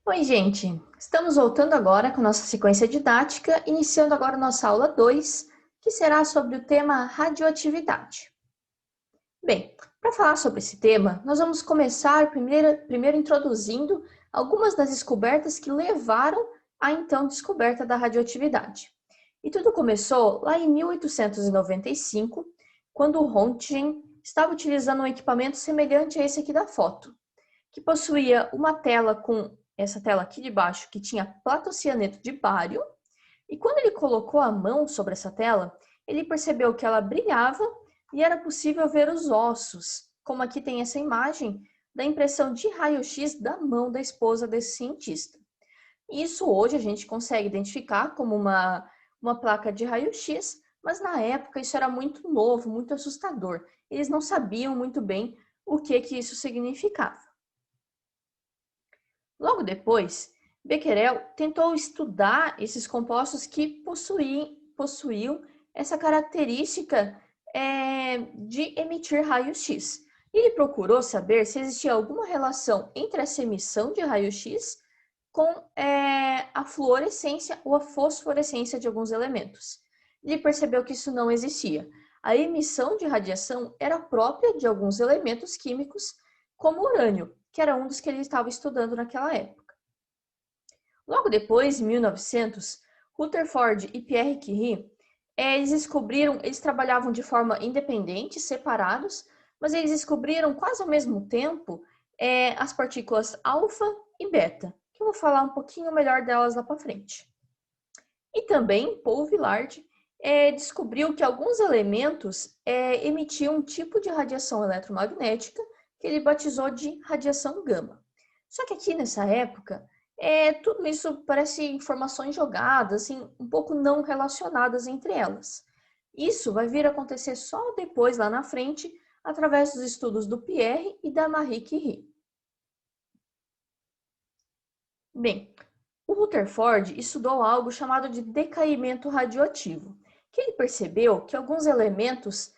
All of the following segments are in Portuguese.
Oi, gente! Estamos voltando agora com nossa sequência didática, iniciando agora nossa aula 2, que será sobre o tema radioatividade. Bem, para falar sobre esse tema, nós vamos começar primeiro introduzindo algumas das descobertas que levaram à então descoberta da radioatividade. E tudo começou lá em 1895, quando o Röntgen estava utilizando um equipamento semelhante a esse aqui da foto, que possuía uma tela com essa tela aqui de baixo, que tinha platocianeto de bário, e quando ele colocou a mão sobre essa tela, ele percebeu que ela brilhava e era possível ver os ossos, como aqui tem essa imagem da impressão de raio-x da mão da esposa desse cientista. Isso hoje a gente consegue identificar como uma placa de raio-x, mas na época isso era muito novo, muito assustador. Eles não sabiam muito bem o que isso significava. Logo depois, Becquerel tentou estudar esses compostos que possuíam essa característica de emitir raio-x. Ele procurou saber se existia alguma relação entre essa emissão de raio-x com a fluorescência ou a fosforescência de alguns elementos. Ele percebeu que isso não existia. A emissão de radiação era própria de alguns elementos químicos, como o urânio, que era um dos que ele estava estudando naquela época. Logo depois, em 1900, Rutherford e Pierre Curie, eles trabalhavam de forma independente, separados, mas eles descobriram quase ao mesmo tempo as partículas alfa e beta, que eu vou falar um pouquinho melhor delas lá para frente. E também Paul Villard descobriu que alguns elementos emitiam um tipo de radiação eletromagnética que ele batizou de radiação gama. Só que aqui nessa época, tudo isso parece informações jogadas, assim, um pouco não relacionadas entre elas. Isso vai vir a acontecer só depois, lá na frente, através dos estudos do Pierre e da Marie Curie. Bem, o Rutherford estudou algo chamado de decaimento radioativo, que ele percebeu que alguns elementos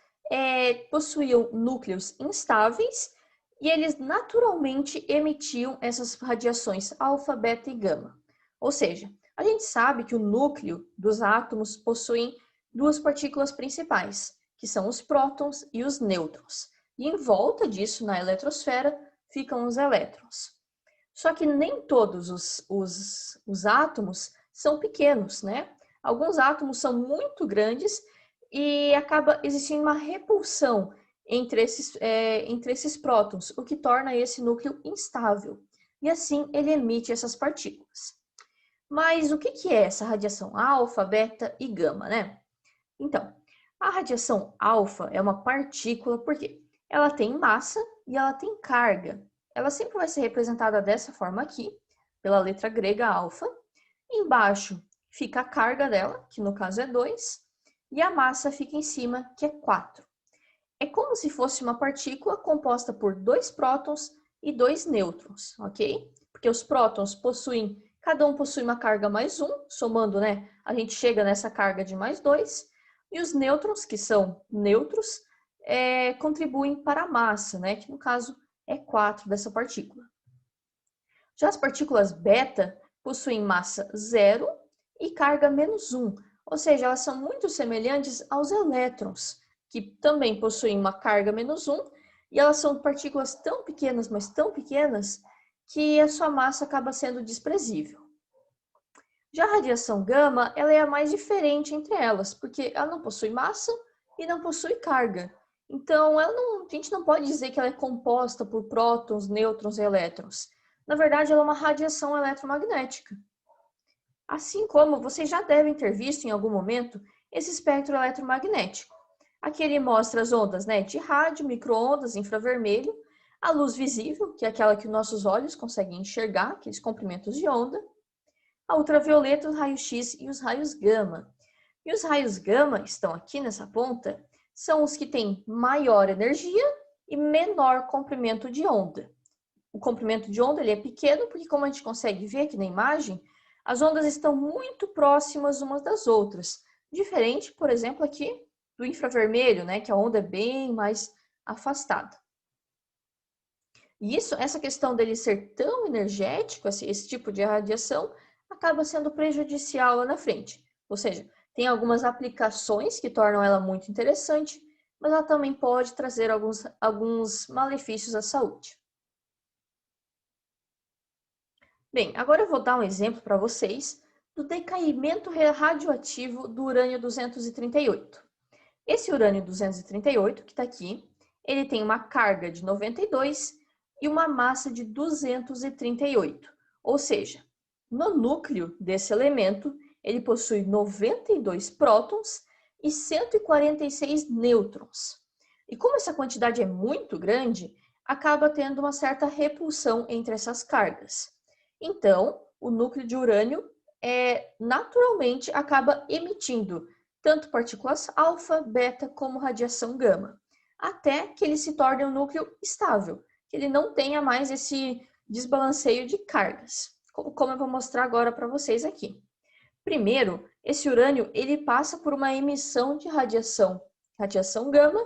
possuíam núcleos instáveis e eles naturalmente emitiam essas radiações alfa, beta e gama. Ou seja, a gente sabe que o núcleo dos átomos possuem duas partículas principais, que são os prótons e os nêutrons. E em volta disso, na eletrosfera, ficam os elétrons. Só que nem todos os átomos são pequenos, né? Alguns átomos são muito grandes e acaba existindo uma repulsão entre esses prótons, o que torna esse núcleo instável. E assim ele emite essas partículas. Mas o que é essa radiação alfa, beta e gama, né? Então, a radiação alfa é uma partícula porque ela tem massa e ela tem carga. Ela sempre vai ser representada dessa forma aqui, pela letra grega alfa. Embaixo fica a carga dela, que no caso é 2, e a massa fica em cima, que é 4. É como se fosse uma partícula composta por 2 prótons e 2 nêutrons, ok? Porque os prótons cada um possui uma carga mais 1, somando, né? A gente chega nessa carga de mais 2, e os nêutrons, que são neutros, contribuem para a massa, né? Que no caso é 4 dessa partícula. Já as partículas beta possuem massa 0 e carga menos 1, ou seja, elas são muito semelhantes aos elétrons, que também possuem uma carga menos 1, e elas são partículas tão pequenas, mas tão pequenas, que a sua massa acaba sendo desprezível. Já a radiação gama, ela é a mais diferente entre elas, porque ela não possui massa e não possui carga. Então, a gente não pode dizer que ela é composta por prótons, nêutrons e elétrons. Na verdade, ela é uma radiação eletromagnética. Assim como vocês já devem ter visto em algum momento esse espectro eletromagnético. Aqui ele mostra as ondas, né, de rádio, micro-ondas, infravermelho, a luz visível, que é aquela que nossos olhos conseguem enxergar, aqueles comprimentos de onda, a ultravioleta, os raios-x e os raios gama. E os raios gama estão aqui nessa ponta, são os que têm maior energia e menor comprimento de onda. O comprimento de onda ele é pequeno porque, como a gente consegue ver aqui na imagem, as ondas estão muito próximas umas das outras. Diferente, por exemplo, aqui do infravermelho, né, que a onda é bem mais afastada. E essa questão dele ser tão energético, esse tipo de radiação, acaba sendo prejudicial lá na frente. Ou seja, tem algumas aplicações que tornam ela muito interessante, mas ela também pode trazer alguns malefícios à saúde. Bem, agora eu vou dar um exemplo para vocês do decaimento radioativo do urânio 238. Esse urânio 238, que está aqui, ele tem uma carga de 92 e uma massa de 238. Ou seja, no núcleo desse elemento, ele possui 92 prótons e 146 nêutrons. E como essa quantidade é muito grande, acaba tendo uma certa repulsão entre essas cargas. Então, o núcleo de urânio naturalmente acaba emitindo tanto partículas alfa, beta, como radiação gama, até que ele se torne um núcleo estável, que ele não tenha mais esse desbalanceio de cargas, como eu vou mostrar agora para vocês aqui. Primeiro, esse urânio ele passa por uma emissão de radiação gama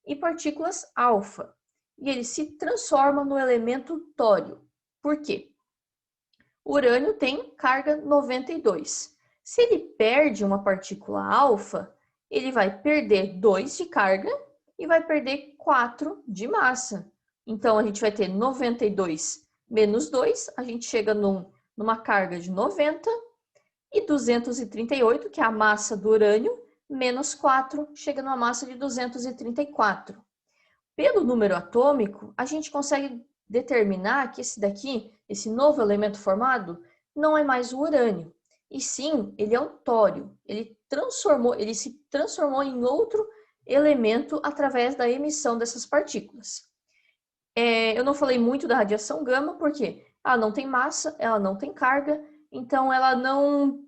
e partículas alfa, e ele se transforma no elemento tório. Por quê? O urânio tem carga 92. Se ele perde uma partícula alfa, ele vai perder 2 de carga e vai perder 4 de massa. Então, a gente vai ter 92 menos 2, a gente chega numa carga de 90, e 238, que é a massa do urânio, menos 4, chega numa massa de 234. Pelo número atômico, a gente consegue determinar que esse novo elemento formado, não é mais o urânio, e sim, ele é o tório. Ele se transformou em outro elemento através da emissão dessas partículas. Eu não falei muito da radiação gama, porque ela não tem massa, ela não tem carga, então ela não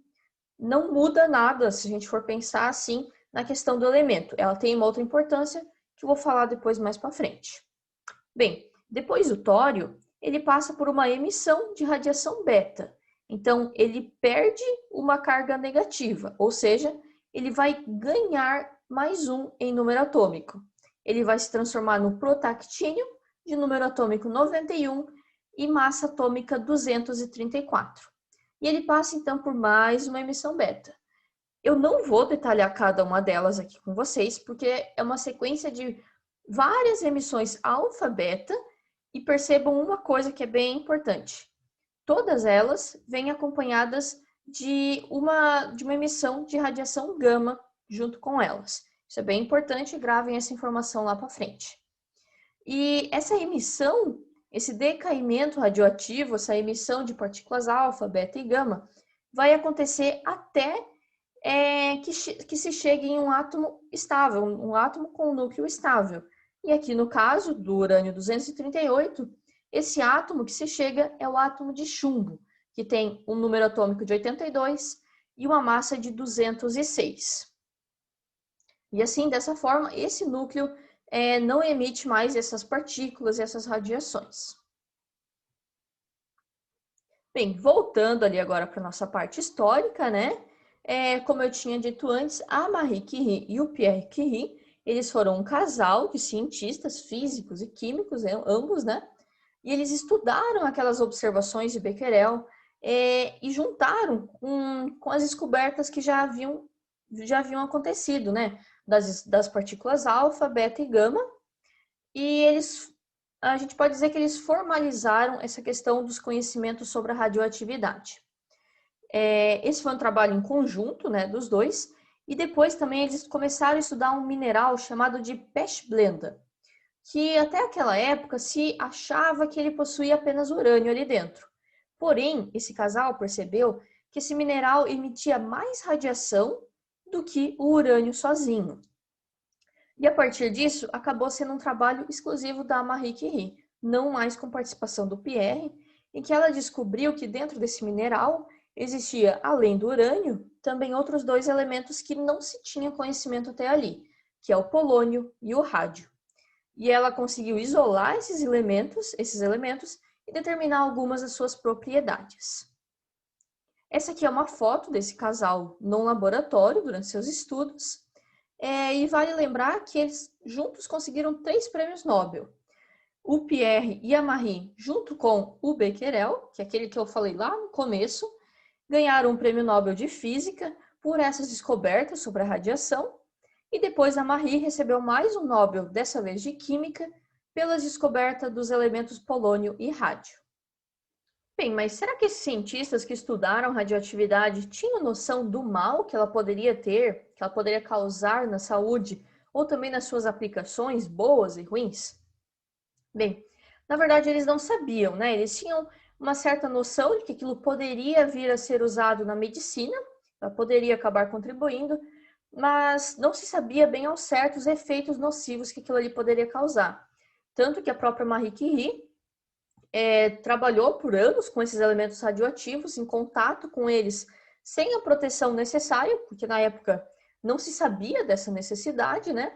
muda nada, se a gente for pensar assim, na questão do elemento. Ela tem uma outra importância, que eu vou falar depois mais para frente. Bem, depois do tório, ele passa por uma emissão de radiação beta. Então, ele perde uma carga negativa, ou seja, ele vai ganhar mais um em número atômico. Ele vai se transformar no protactínio, de número atômico 91 e massa atômica 234. E ele passa, então, por mais uma emissão beta. Eu não vou detalhar cada uma delas aqui com vocês, porque é uma sequência de várias emissões alfa-beta, e percebam uma coisa que é bem importante. Todas elas vêm acompanhadas de uma emissão de radiação gama junto com elas. Isso é bem importante, gravem essa informação lá para frente. E essa emissão, esse decaimento radioativo, essa emissão de partículas alfa, beta e gama, vai acontecer até que se chegue em um átomo estável, um átomo com um núcleo estável. E aqui no caso do urânio 238, esse átomo que se chega é o átomo de chumbo, que tem um número atômico de 82 e uma massa de 206. E assim, dessa forma, esse núcleo não emite mais essas partículas e essas radiações. Bem, voltando ali agora para a nossa parte histórica, né? Como eu tinha dito antes, a Marie Curie e o Pierre Curie, eles foram um casal de cientistas físicos e químicos, ambos, né? E eles estudaram aquelas observações de Becquerel e juntaram com as descobertas que já haviam acontecido, né? Das partículas alfa, beta e gama. E a gente pode dizer que eles formalizaram essa questão dos conhecimentos sobre a radioatividade. Esse foi um trabalho em conjunto, né, dos dois, e depois também eles começaram a estudar um mineral chamado de pechblenda, que até aquela época se achava que ele possuía apenas urânio ali dentro. Porém, esse casal percebeu que esse mineral emitia mais radiação do que o urânio sozinho. E a partir disso, acabou sendo um trabalho exclusivo da Marie Curie, não mais com participação do Pierre, em que ela descobriu que dentro desse mineral existia, além do urânio, também outros dois elementos que não se tinha conhecimento até ali, que é o polônio e o rádio. E ela conseguiu isolar esses elementos e determinar algumas das suas propriedades. Essa aqui é uma foto desse casal num laboratório durante seus estudos. E vale lembrar que eles juntos conseguiram 3 prêmios Nobel. o Pierre e a Marie, junto com o Becquerel, que é aquele que eu falei lá no começo, ganharam um prêmio Nobel de Física por essas descobertas sobre a radiação. E depois a Marie recebeu mais um Nobel, dessa vez de Química, pela descoberta dos elementos polônio e rádio. Bem, mas será que esses cientistas que estudaram radioatividade tinham noção do mal que ela poderia ter, que ela poderia causar na saúde, ou também nas suas aplicações boas e ruins? Bem, na verdade eles não sabiam, né? Eles tinham uma certa noção de que aquilo poderia vir a ser usado na medicina, poderia acabar contribuindo, mas não se sabia bem ao certo os efeitos nocivos que aquilo ali poderia causar. Tanto que a própria Marie Curie trabalhou por anos com esses elementos radioativos, em contato com eles, sem a proteção necessária, porque na época não se sabia dessa necessidade, né?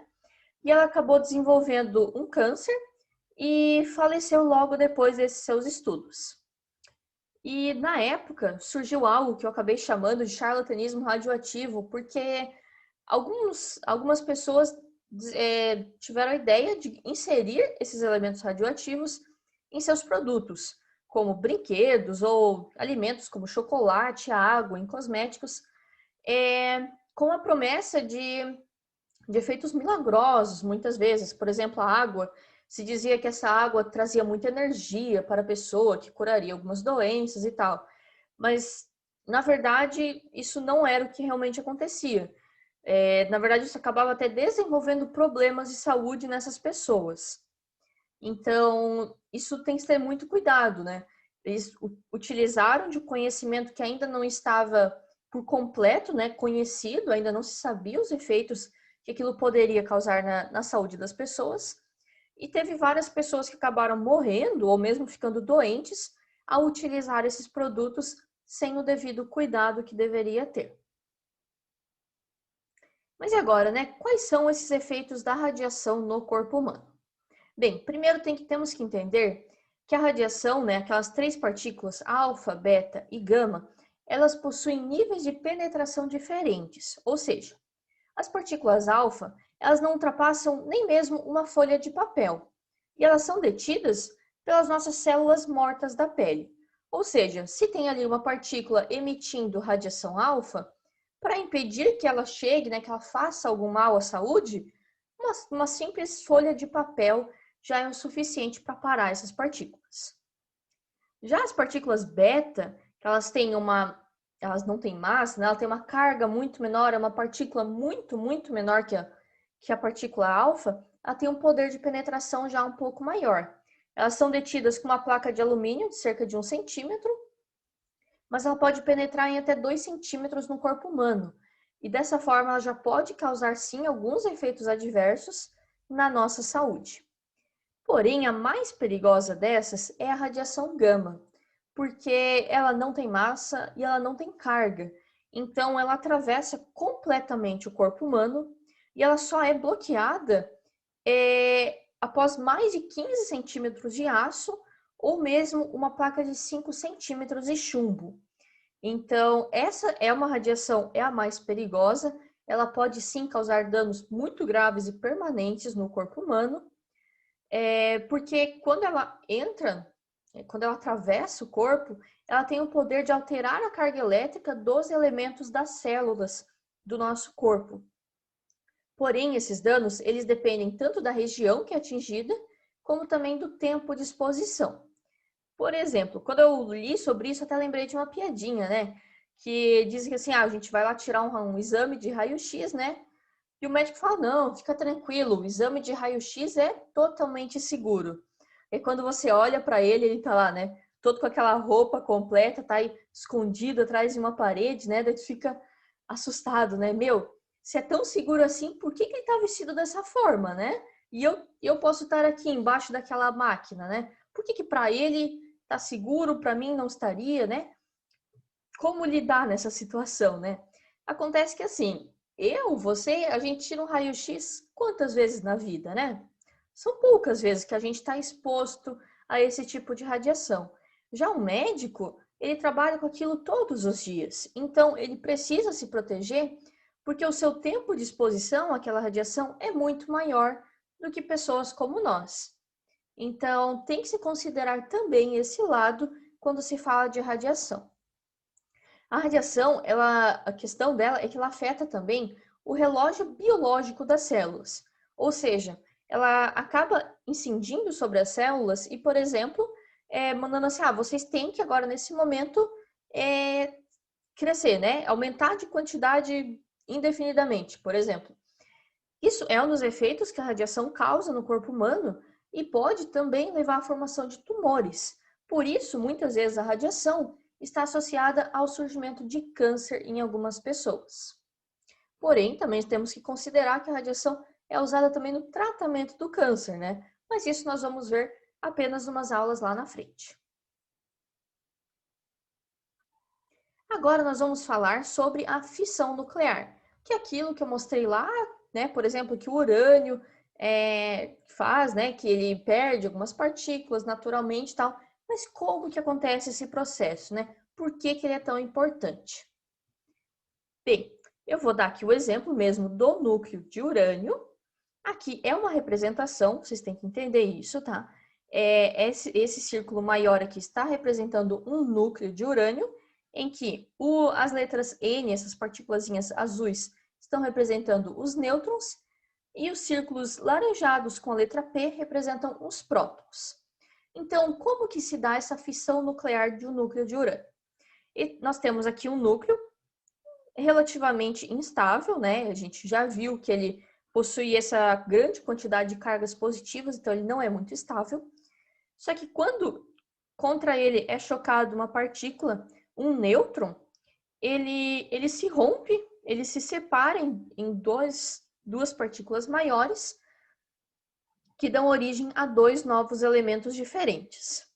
E ela acabou desenvolvendo um câncer e faleceu logo depois desses seus estudos. E na época surgiu algo que eu acabei chamando de charlatanismo radioativo, porque algumas pessoas tiveram a ideia de inserir esses elementos radioativos em seus produtos, como brinquedos ou alimentos como chocolate, água, em cosméticos, com a promessa de efeitos milagrosos, muitas vezes. Por exemplo, a água, se dizia que essa água trazia muita energia para a pessoa, que curaria algumas doenças e tal. Mas, na verdade, isso não era o que realmente acontecia. Na verdade, isso acabava até desenvolvendo problemas de saúde nessas pessoas. Então, isso tem que ter muito cuidado, né? Eles utilizaram de um conhecimento que ainda não estava por completo, né, conhecido, ainda não se sabia os efeitos que aquilo poderia causar na saúde das pessoas. E teve várias pessoas que acabaram morrendo ou mesmo ficando doentes ao utilizar esses produtos sem o devido cuidado que deveria ter. Mas e agora, né? Quais são esses efeitos da radiação no corpo humano? Bem, primeiro temos que entender que a radiação, né, aquelas três partículas, alfa, beta e gama, elas possuem níveis de penetração diferentes. Ou seja, as partículas alfa, elas não ultrapassam nem mesmo uma folha de papel. E elas são detidas pelas nossas células mortas da pele. Ou seja, se tem ali uma partícula emitindo radiação alfa, para impedir que ela chegue, né, que ela faça algum mal à saúde, uma simples folha de papel já é o suficiente para parar essas partículas. Já as partículas beta, que elas não têm massa, né? Ela tem uma carga muito menor, é uma partícula muito menor que a partícula alfa, ela tem um poder de penetração já um pouco maior. Elas são detidas com uma placa de alumínio de cerca de 1 centímetro, mas ela pode penetrar em até 2 centímetros no corpo humano. E dessa forma ela já pode causar sim alguns efeitos adversos na nossa saúde. Porém, a mais perigosa dessas é a radiação gama, porque ela não tem massa e ela não tem carga. Então, ela atravessa completamente o corpo humano e ela só é bloqueada após mais de 15 centímetros de aço ou mesmo uma placa de 5 centímetros de chumbo. Então, essa é uma radiação, é a mais perigosa. Ela pode sim causar danos muito graves e permanentes no corpo humano. Porque quando ela entra, quando ela atravessa o corpo, ela tem o poder de alterar a carga elétrica dos elementos das células do nosso corpo. Porém, esses danos, eles dependem tanto da região que é atingida, como também do tempo de exposição. Por exemplo, quando eu li sobre isso, até lembrei de uma piadinha, né? Que diz que assim, a gente vai lá tirar um exame de raio-x, né? E o médico fala, não, fica tranquilo, o exame de raio-x é totalmente seguro. E quando você olha para ele, ele tá lá, né? Todo com aquela roupa completa, tá aí escondido atrás de uma parede, né? Daí tu fica assustado, né? Meu, se é tão seguro assim, por que ele tá vestido dessa forma, né? E eu posso estar aqui embaixo daquela máquina, né? Por que para ele tá seguro, para mim não estaria, né? Como lidar nessa situação, né? Acontece que assim, você, a gente tira um raio-x quantas vezes na vida, né? São poucas vezes que a gente está exposto a esse tipo de radiação. Já o médico, ele trabalha com aquilo todos os dias. Então, ele precisa se proteger porque o seu tempo de exposição àquela radiação é muito maior do que pessoas como nós. Então, tem que se considerar também esse lado quando se fala de radiação. A radiação, a questão dela é que ela afeta também o relógio biológico das células. Ou seja, ela acaba incidindo sobre as células e, por exemplo, mandando assim, vocês têm que agora, nesse momento, crescer, né? Aumentar de quantidade indefinidamente, por exemplo. Isso é um dos efeitos que a radiação causa no corpo humano e pode também levar à formação de tumores. Por isso, muitas vezes a radiação está associada ao surgimento de câncer em algumas pessoas. Porém, também temos que considerar que a radiação é usada também no tratamento do câncer, né? Mas isso nós vamos ver apenas umas aulas lá na frente. Agora nós vamos falar sobre a fissão nuclear, que é aquilo que eu mostrei lá, né? Por exemplo, que o urânio faz, né? Que ele perde algumas partículas naturalmente e tal. Mas como que acontece esse processo, né? Por que que ele é tão importante? Bem, eu vou dar aqui o exemplo mesmo do núcleo de urânio. Aqui é uma representação, vocês têm que entender isso, tá? Esse círculo maior aqui está representando um núcleo de urânio, em que as letras N, essas partículas azuis, estão representando os nêutrons, e os círculos laranjados com a letra P representam os prótons. Então, como que se dá essa fissão nuclear de um núcleo de urânio? E nós temos aqui um núcleo relativamente instável, né? A gente já viu que ele possui essa grande quantidade de cargas positivas, então ele não é muito estável. Só que quando contra ele é chocado uma partícula, um nêutron, ele se rompe, ele se separa em duas partículas maiores, que dão origem a dois novos elementos diferentes.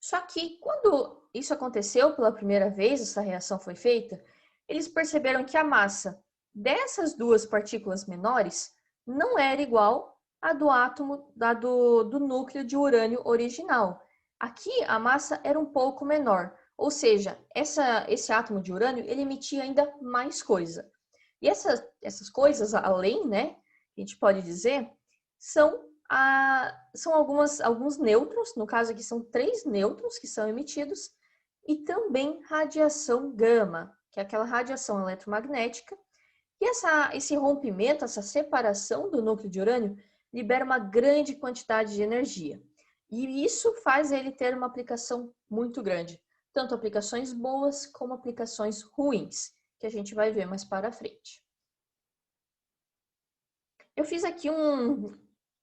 Só que quando isso aconteceu pela primeira vez, essa reação foi feita, eles perceberam que a massa dessas duas partículas menores não era igual à do átomo do núcleo de urânio original. Aqui a massa era um pouco menor, ou seja, esse átomo de urânio ele emitia ainda mais coisa. E essas coisas, além, né, a gente pode dizer, são alguns nêutrons, no caso aqui são 3 nêutrons que são emitidos, e também radiação gama, que é aquela radiação eletromagnética. E esse rompimento, essa separação do núcleo de urânio, libera uma grande quantidade de energia. E isso faz ele ter uma aplicação muito grande, tanto aplicações boas como aplicações ruins, que a gente vai ver mais para frente. Eu fiz aqui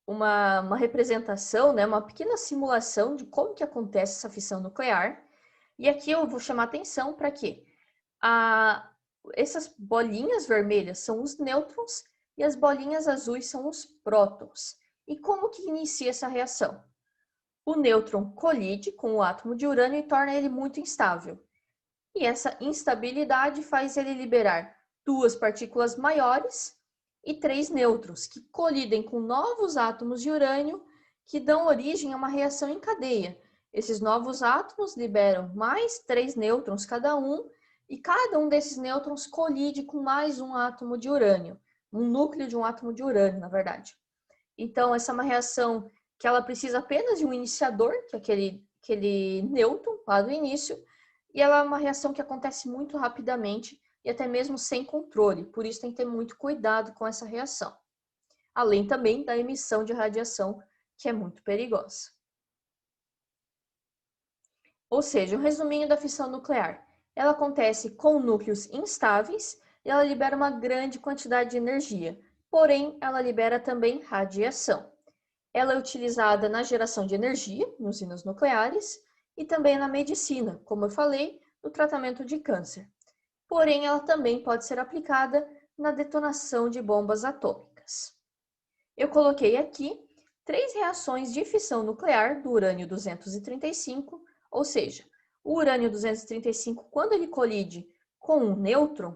uma representação, né, uma pequena simulação de como que acontece essa fissão nuclear. E aqui eu vou chamar atenção para que essas bolinhas vermelhas são os nêutrons e as bolinhas azuis são os prótons. E como que inicia essa reação? O nêutron colide com o átomo de urânio e torna ele muito instável. E essa instabilidade faz ele liberar duas partículas maiores e 3 nêutrons, que colidem com novos átomos de urânio, que dão origem a uma reação em cadeia. Esses novos átomos liberam mais 3 nêutrons cada um, e cada um desses nêutrons colide com mais um átomo de urânio, um núcleo de um átomo de urânio, na verdade. Então, essa é uma reação que ela precisa apenas de um iniciador, que é aquele nêutron lá do início, e ela é uma reação que acontece muito rapidamente e até mesmo sem controle, por isso tem que ter muito cuidado com essa reação. Além também da emissão de radiação, que é muito perigosa. Ou seja, um resuminho da fissão nuclear. Ela acontece com núcleos instáveis e ela libera uma grande quantidade de energia, porém ela libera também radiação. Ela é utilizada na geração de energia, em usinas nucleares, e também na medicina, como eu falei, no tratamento de câncer. Porém, ela também pode ser aplicada na detonação de bombas atômicas. Eu coloquei aqui 3 reações de fissão nuclear do urânio 235, ou seja, o urânio 235, quando ele colide com um nêutron,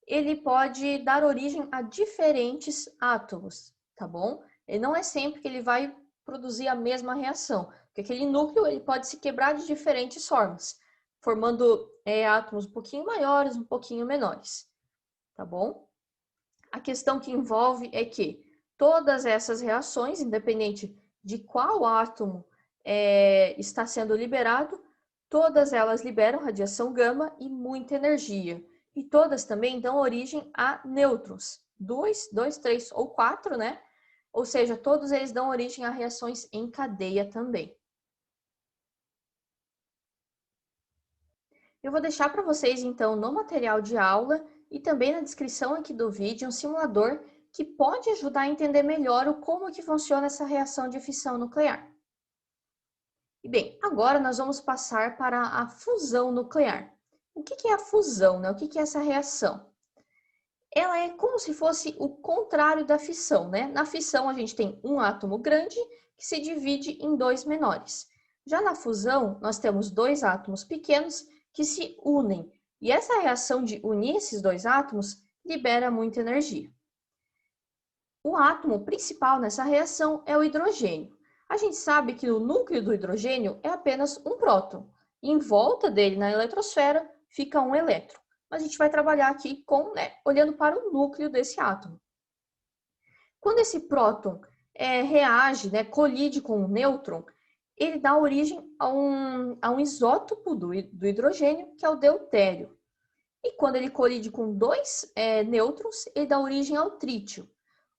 ele pode dar origem a diferentes átomos, tá bom? E não é sempre que ele vai produzir a mesma reação, porque aquele núcleo ele pode se quebrar de diferentes formas, formando átomos um pouquinho maiores, um pouquinho menores, tá bom? A questão que envolve é que todas essas reações, independente de qual átomo está sendo liberado, todas elas liberam radiação gama e muita energia. E todas também dão origem a nêutrons, 2, 3 ou 4, né? Ou seja, todos eles dão origem a reações em cadeia também. Eu vou deixar para vocês, então, no material de aula e também na descrição aqui do vídeo, um simulador que pode ajudar a entender melhor como que funciona essa reação de fissão nuclear. E bem, agora nós vamos passar para a fusão nuclear. O que é a fusão, né? O que é essa reação? Ela é como se fosse o contrário da fissão, né? Na fissão, a gente tem um átomo grande que se divide em dois menores. Já na fusão, nós temos dois átomos pequenos que se unem. E essa reação de unir esses dois átomos libera muita energia. O átomo principal nessa reação é o hidrogênio. A gente sabe que o núcleo do hidrogênio é apenas um próton. E em volta dele, na eletrosfera, fica um elétron. Mas a gente vai trabalhar aqui olhando para o núcleo desse átomo. Quando esse próton reage, colide com o nêutron, ele dá origem a um isótopo do hidrogênio, que é o deutério. E quando ele colide com dois nêutrons, ele dá origem ao trítio.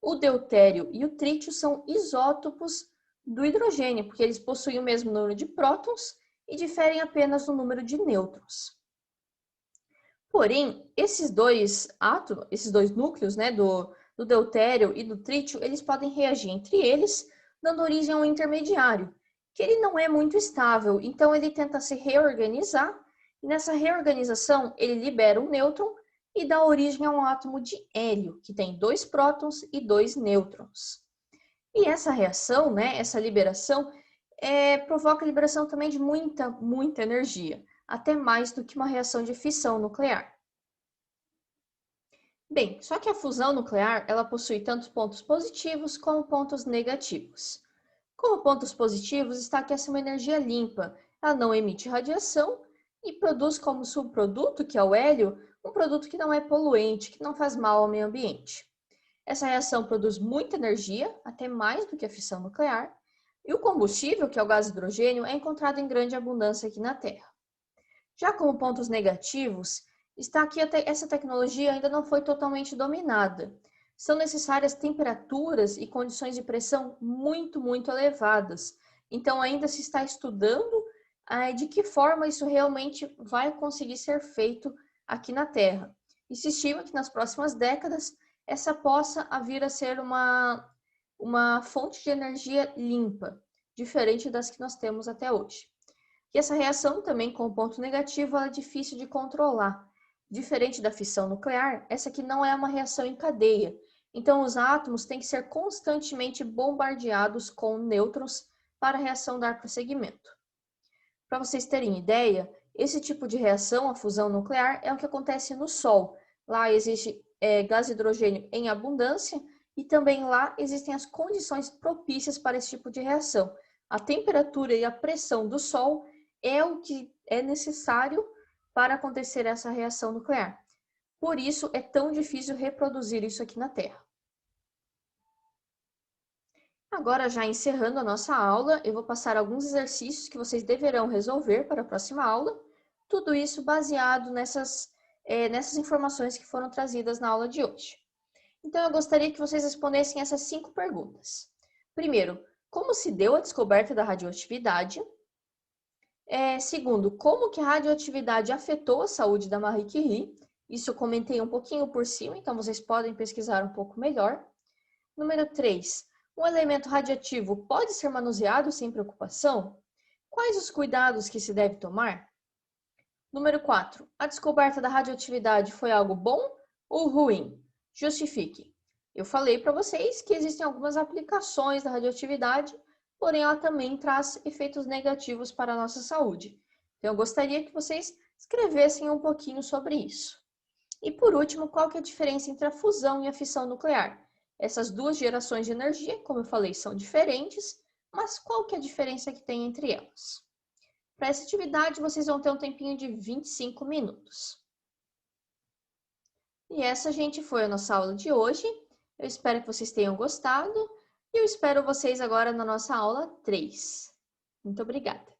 O deutério e o trítio são isótopos do hidrogênio, porque eles possuem o mesmo número de prótons e diferem apenas no número de nêutrons. Porém, esses dois átomos, esses dois núcleos, do deutério e do trítio, eles podem reagir entre eles, dando origem a um intermediário, que ele não é muito estável, então ele tenta se reorganizar, e nessa reorganização ele libera um nêutron e dá origem a um átomo de hélio, que tem dois prótons e dois nêutrons. E essa reação, essa liberação, provoca a liberação também de muita energia, até mais do que uma reação de fissão nuclear. Bem, só que a fusão nuclear, ela possui tanto pontos positivos como pontos negativos. Como pontos positivos está que essa é uma energia limpa, ela não emite radiação e produz como subproduto, que é o hélio, um produto que não é poluente, que não faz mal ao meio ambiente. Essa reação produz muita energia, até mais do que a fissão nuclear, e o combustível, que é o gás hidrogênio, é encontrado em grande abundância aqui na Terra. Já como pontos negativos, está que essa tecnologia ainda não foi totalmente dominada. São necessárias temperaturas e condições de pressão muito elevadas. Então, ainda se está estudando de que forma isso realmente vai conseguir ser feito aqui na Terra. E se estima que nas próximas décadas essa possa vir a ser uma fonte de energia limpa, diferente das que nós temos até hoje. E essa reação também com o ponto negativo ela é difícil de controlar. Diferente da fissão nuclear, essa aqui não é uma reação em cadeia. Então, os átomos têm que ser constantemente bombardeados com nêutrons para a reação dar prosseguimento. Para vocês terem ideia, esse tipo de reação, a fusão nuclear, é o que acontece no Sol. Lá existe gás hidrogênio em abundância e também lá existem as condições propícias para esse tipo de reação. A temperatura e a pressão do Sol é o que é necessário para acontecer essa reação nuclear. Por isso, é tão difícil reproduzir isso aqui na Terra. Agora, já encerrando a nossa aula, eu vou passar alguns exercícios que vocês deverão resolver para a próxima aula. Tudo isso baseado nessas informações que foram trazidas na aula de hoje. Então, eu gostaria que vocês respondessem essas 5 perguntas. Primeiro, como se deu a descoberta da radioatividade? Segundo, como que a radioatividade afetou a saúde da Marie Curie? Isso eu comentei um pouquinho por cima, então vocês podem pesquisar um pouco melhor. Número 3, um elemento radioativo pode ser manuseado sem preocupação? Quais os cuidados que se deve tomar? Número 4, a descoberta da radioatividade foi algo bom ou ruim? Justifique. Eu falei para vocês que existem algumas aplicações da radioatividade, porém ela também traz efeitos negativos para a nossa saúde. Então eu gostaria que vocês escrevessem um pouquinho sobre isso. E por último, qual que é a diferença entre a fusão e a fissão nuclear? Essas duas gerações de energia, como eu falei, são diferentes, mas qual que é a diferença que tem entre elas? Para essa atividade, vocês vão ter um tempinho de 25 minutos. E essa, gente, foi a nossa aula de hoje. Eu espero que vocês tenham gostado e eu espero vocês agora na nossa aula 3. Muito obrigada.